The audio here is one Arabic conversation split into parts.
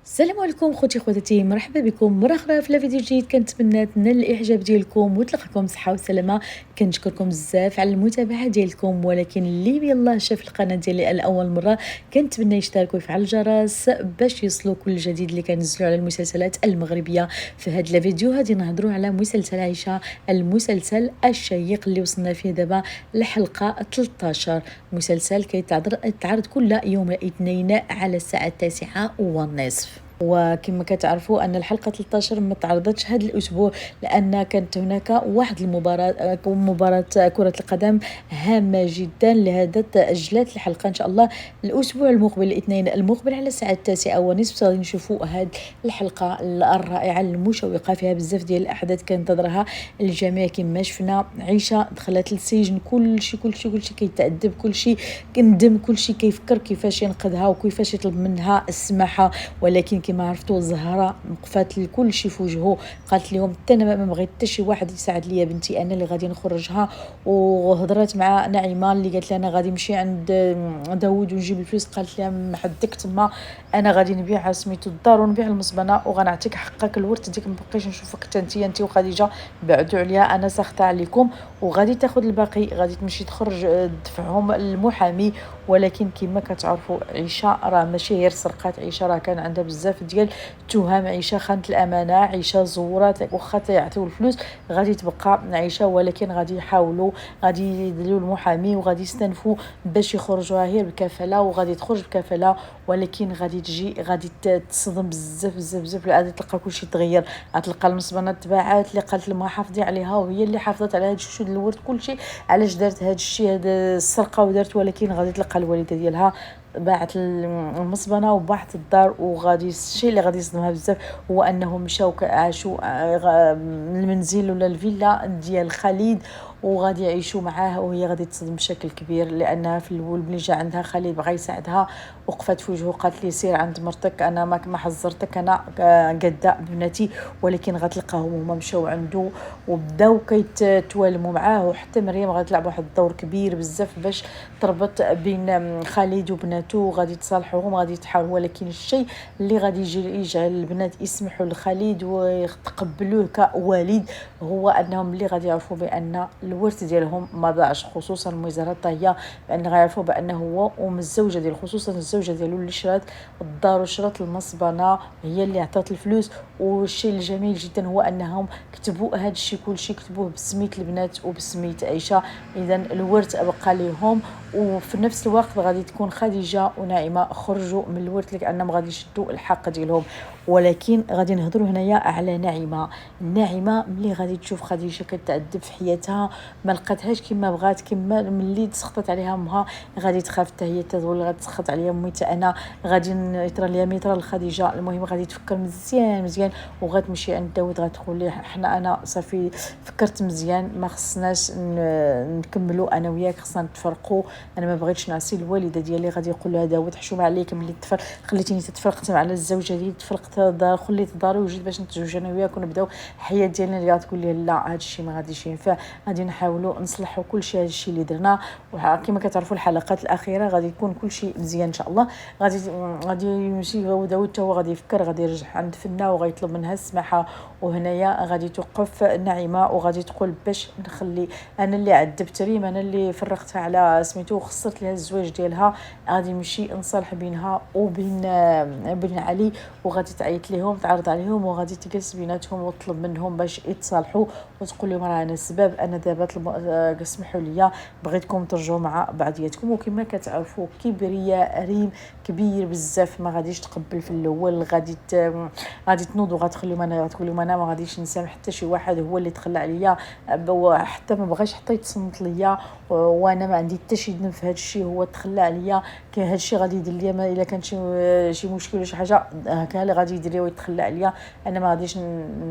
السلام عليكم خوتي خواتاتي، مرحبا بكم مره اخرى في فيديو جديد. كنتمنى تنال الاعجاب ديالكم وتلقاكم صحه وسلامه. كنشكركم بزاف على المتابعه ديالكم، ولكن اللي يلاه شاف القناه ديالي لاول مره كنتمنى يشترك ويفعل الجرس باش يوصلوا كل جديد اللي كنزلوا على المسلسلات المغربيه. في هذا الفيديو غادي نهضروا على مسلسل عائشه، المسلسل الشيق اللي وصلنا فيه دابا الحلقه 13. مسلسل كيتعرض كل يوم الاثنين على الساعه 9:30. وكما كتعرفوا ان الحلقه 13 ما تعرضتش هذا الاسبوع لان كانت هناك واحد مباراه كره القدم هامه جدا، لهذا تاجلت الحلقه ان شاء الله الاسبوع المقبل الاثنين المقبل على الساعه 9:30. غادي نشوفوا هذه الحلقه الرائعه المشوقه، فيها بزاف ديال الاحداث كنتظرها الجميع. كما شفنا عيشه دخلت للسجن، كلشي كيتعذب، كلشي كندم، كلشي كيفكر كيفاش ينقذها وكيفاش يطلب منها السماحه. ولكن كما عرفتوا زهره وقفات لكل شيء في وجهه، قالت لهم حتى انا ما بغيت حتى شي واحد يساعد ليا بنتي، انا اللي غادي نخرجها. وهضرت مع نعيمه اللي قالت لها انا غادي نمشي عند داوود ونجيب الفلوس، قالت لها ما حدك تما، انا غادي نبيع سميتو الدار ونبيع المصبنه وغنعطيك حقك الورث ديك، ما بقيتش نشوفك حتى انت وخديجه بعدوا عليا، انا ساخطه عليكم. وغادي تاخذ الباقي، غادي تمشي تخرج تدفعهم المحامي. ولكن كما كتعرفوا عيشه راه ماشي غير سرقات، عيشه راه كان عندها بزاف ديال التهم، عيشه خانت الامانه، عيشه زورات، واخا تيعطيو الفلوس غادي تبقى عيشه. ولكن غادي يحاولوا، غادي يديروا المحامي وغادي يستنفوا باش يخرجوها هي بكفاله، وغادي تخرج بكفاله. ولكن غادي تجي غادي تصدم بزاف، غادي تلقى كلشي تغير، غتلقى المصبنه تباعات اللي قالت لها حافظي عليها وهي اللي حافظت على هاد الشهود الورد كلشي. علاش دارت هاد الشيء، هاد السرقه ودارت. ولكن غادي تلقى الوالده ديالها باعت المصبنه وباعت الدار. وغادي الشيء اللي غادي يصدمها بزاف هو انهم مشاو عاشوا المنزل ولا الفيلا ديال خالد، وغادي يعيشوا معاه. وهي غادي تصدم بشكل كبير، لانها في الاول ملي جا عندها خالد بغى يساعدها وقفت في وجهه، قالت لي سير عند مرتك، انا ما حذرتك، انا قاده بنتي. ولكن غتلقاهم هما مشاو عنده وبداو كيتوالموا معاه. وحتى مريم غتلعب واحد الدور كبير بزاف باش تربط بين خالد وبناته، غادي تصالحوهم، غادي يتحاولوا. ولكن الشيء اللي غادي يجعل البنات يسمحوا لخالد ويتقبلوه كوالد هو انهم اللي غادي يعرفوا بان الورث ديالهم ما ضاعش، خصوصا مزارة هي بان غيعرفوا بانه هو الزوجه ديال، خصوصا الزوجه ديالو اللي شرات الدار وشرات المصبنه هي اللي عطات الفلوس. والشيء الجميل جدا هو انهم كتبوا هذا الشيء كلشي، كتبوه بسميت البنات وبسميت عائشه، اذا الورث بقى لهم. وفي نفس الوقت غادي تكون خديجه ونعيمه خرجوا من الورث لانهم غادي يشدوا الحق ديالهم. ولكن غادي نهضروا هنايا على نعيمه ملي غادي تشوف خديجه كتعذب في حياتها، ما لقاتهاش كما بغات، كما ملي تسخطت عليها امها غادي تخاف حتى هي تقول غادي تسخط عليا امي حتى انا غادي يطرى ليا ميطرى لخديجه. المهم غادي تفكر مزيان وغتمشي عند داود، غتقول ليه انا صافي فكرت مزيان، ما خصناش نكملوا انا وياك، خصنا نتفرقوا، انا ما بغيتش نعصي الوالده ديالي. غادي يقول لها داود حشومه عليك ملي خليتيني تفرقت على الزوجه ديالي، تفرقت دار، خليت داري وجيت باش نتزوج انا وياك ونبداو الحياه ديالنا. اللي غتقول لي لا هذا الشيء ما غاديش ينفع، غادي نحاولوا نصلحوا كل شيء. هذا الشيء اللي درنا، وكما كتعرفوا الحلقات الاخيره غادي يكون كل شيء مزيان ان شاء الله. غادي يمشي داود حتى هو غادي يفكر، غادي يرجع عند فنه وغيطلب منها السماحه. وهنايا غادي توقف نعيمه وغادي تقول باش نخلي انا اللي عذبت ريم، انا اللي فرقتها على سميتو وخسرت لها الزواج ديالها، غادي نمشي نصالح بينها وبين بين علي. وغادي تعيط لهم، تعرض عليهم، وغادي تجلس بيناتهم وتطلب منهم باش يتصالحوا وتقول لهم راه انا السبب، انا دابا اسمحوا لي بغيتكم ترجعوا مع بعضياتكم. وكما كتعرفوا كبرياء ريم كبير بزاف، ما غاديش تقبل في الاول، غادي تنوض وغتخليهم انا، غتقول لهم انا ما غاديش نسامح حتى شي واحد، هو اللي تخلى عليا حتى ما بغاش حتى يتصنت ليا، وانا ما عندي حتى شي ذنب في هذا الشيء، هو تخلى عليا. كان هذا الشيء غادي يدير ليا، ما الا كان شي مشكل ولا شي حاجه هكا اللي غادي يدير ليا ويتخلى عليا، انا ما غاديش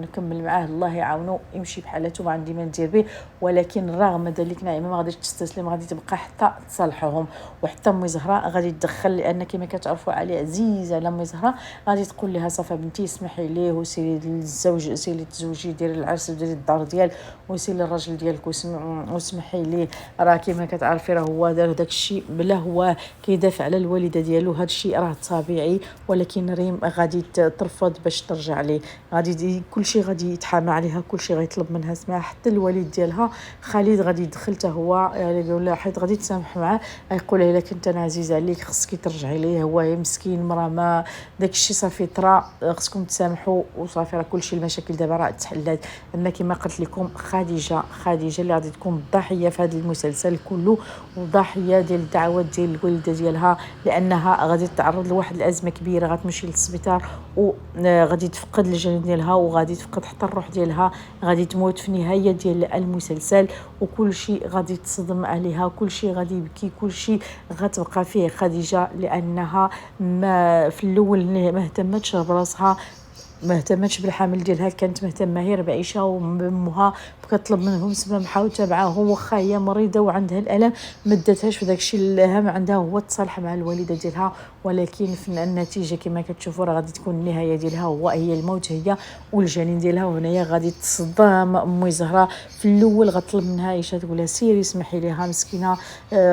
نكمل معاه، الله يعاونو يمشي بحالته، ما عندي ما ندير به. ولكن رغم ذلك نعيمه ما غاديش تستسلم، غادي تبقى حتى تصالحهم. وحتى امي زهراء غادي تدخل، لان كما كتعرفوا علي عزيزه على امي زهراء، غادي تقول لها صافا بنتي اسمحي ليه وسيري للزوج، سيري تزوجي، ديري العرس، ديري الدار ديال، وسيري للراجل ديالك وسمحي ليه، راه كما كتعرفي راه هو دار داك الشيء بلا هو كيدافع على الوالده ديالو. هذا الشيء راه طبيعي، ولكن ريم غادي ترفض باش ترجع ليه. غادي كلشي غادي يتحامى عليها، كلشي غيطلب منها سماح، حتى الوالد ديالها خالد غادي يدخل حتى هو يعني ولا حيت غادي تسامح معاه، غيقول لها الا كنت انا عزيز عليك خصك ترجعي ليه، هو مسكين مرا ما داك الشيء صافي طرا، خصكم تسامحوا وصافي راه كلشي المشاكل دابا راه تحلات. اما كما قلت لكم خديجه اللي غادي تكون الضحيه في هذا المسلسل كله، وضحيه ديال الدعوات ديال الوالده ديالها، لانها غادي تتعرض لواحد الازمه كبيره، غتمشي للسبيطار وغادي تفقد الجنين ديالها وغادي تفقد حتى الروح ديالها، غادي تموت في النهايه ديال المسلسل، وكل شيء غادي تصدم عليها، كل شيء غادي يبكي، كل شيء غتبقى فيه خديجه، لانها ما في الاول ما اهتمتش براسها، ما اهتمتش بالحمل ديالها، كانت مهتمه غير بعيشه وبامها، كطلب منهم سماحه وتابعاهم واخا هي مريضه وعندها الالم، ما داتهاش في داكشي. الاهم عندها هو التصالح مع الوالده ديالها، ولكن في النتيجه كما كتشوفوا راه غادي تكون النهايه ديالها هي الموت، هي والجنين ديالها. وهنايا غادي تصدم امي زهره. في الاول غطلب منها عائشه تقول لها سيري سمحي ليها مسكينه،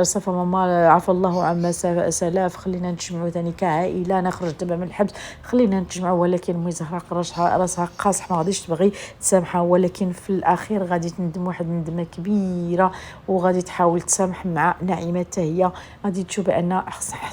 صافا ماما عفى الله عما سلاف، خلينا نتجمعوا ثاني كعائله، نخرج دابا من الحبس خلينا نتجمعوا. ولكن امي زهره قرشها راسها قاصح، ما غاديش تبغي تسامحها، ولكن في الاخير غادي تندم واحد الندمه كبيره، وغادي تحاول تسامح مع نعيمه حتى هي. غادي تشوف بان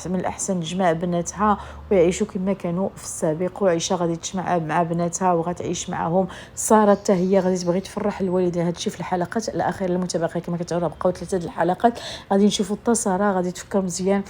من الاحسن تجمع بناتها ويعيشوا كما كانوا في السابق، وعيشه غادي تجمع مع بناتها وغتعيش معهم. ساره حتى هي غادي تبغي تفرح الوالدين. هذا الشيء في الحلقات الاخيره المتبقيه كما كتعرفوا بقاو 3 الحلقات، غادي نشوفوا حتى ساره غادي تفكر مزيان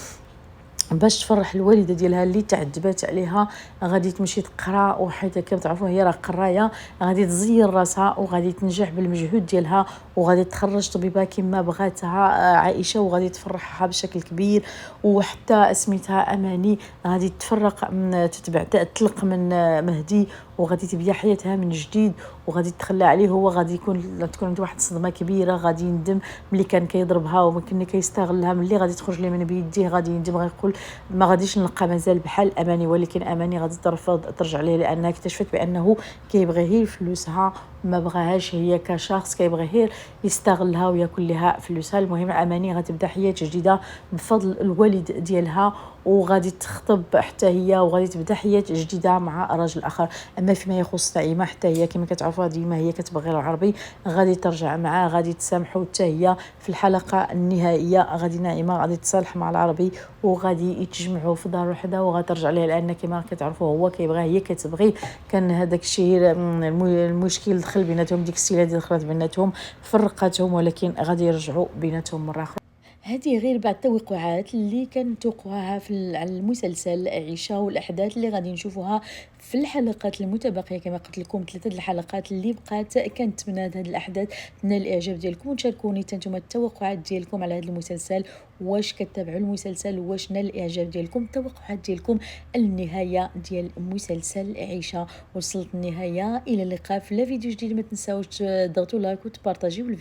باش تفرح الوالده ديالها اللي تعذبات عليها، غادي تمشي تقرا، وحيت كما تعرفوا هي راه قرايه، غادي تزير راسها وغادي تنجح بالمجهود ديالها، وغادي تخرج طبيبه كما بغاتها عائشه، وغادي تفرحها بشكل كبير. وحتى سميتها اماني غادي تفرق تتبع تطلق من مهدي، وغادي تبدا حياتها من جديد، وغادي تخلى عليه هو. غادي تكون عنده واحد الصدمه كبيره، غادي يندم ملي كان كيضربها وممكن كيستغلها، ملي غادي تخرج ليه من بيديه غادي يندم، غيقول ما غاديش نلقى مازال بحال اماني. ولكن اماني غادي ترفض ترجع ليه، لانها اكتشفت بانه كيبغي غير فلوسها، ما بغاهاش هي كشخص، كيبغي غير يستغلها وياكل لها فلوسها. المهم اماني غتبدا حياه جديده بفضل الوالد ديالها، وغادي تخطب حتى هي، وغادي تبدا حياه جديده مع راجل اخر. اما فيما يخص نعيمه حتى هي كما كتعرفوا ديما هي كتبغي العربي، غادي ترجع معاه، غادي تسامحوا حتى هي. في الحلقه النهائيه غادي نعيمه غادي تصالح مع العربي، وغادي يتجمعوا في دار وحده، وغترجع ليه لان كما كتعرفوا هو كيبغيها هي كتبغي. كان هذاك الشيء المشكل دخل بيناتهم، ديك السيله اللي دخلت بيناتهم فرقتهم، ولكن غادي يرجعوا بيناتهم مره اخرى. هذه غير بعض التوقعات اللي كنتوقعوها على المسلسل عيشه، والاحداث اللي غادي نشوفوها في الحلقات المتبقيه. كما قلت لكم 3 الحلقات اللي بقات، كنتمنى هذه الاحداث تنال الاعجاب ديالكم، وتشاركوني نتوما التوقعات ديالكم على هذا المسلسل. واش كتابعوا المسلسل؟ واش نال الاعجاب ديالكم؟ التوقعات ديالكم النهايه ديال مسلسل عيشه. وصلت النهايه، الى اللقاء في فيديو جديد. ما تنساوش تضغطوا لايك وتبارطاجيو الفيديو.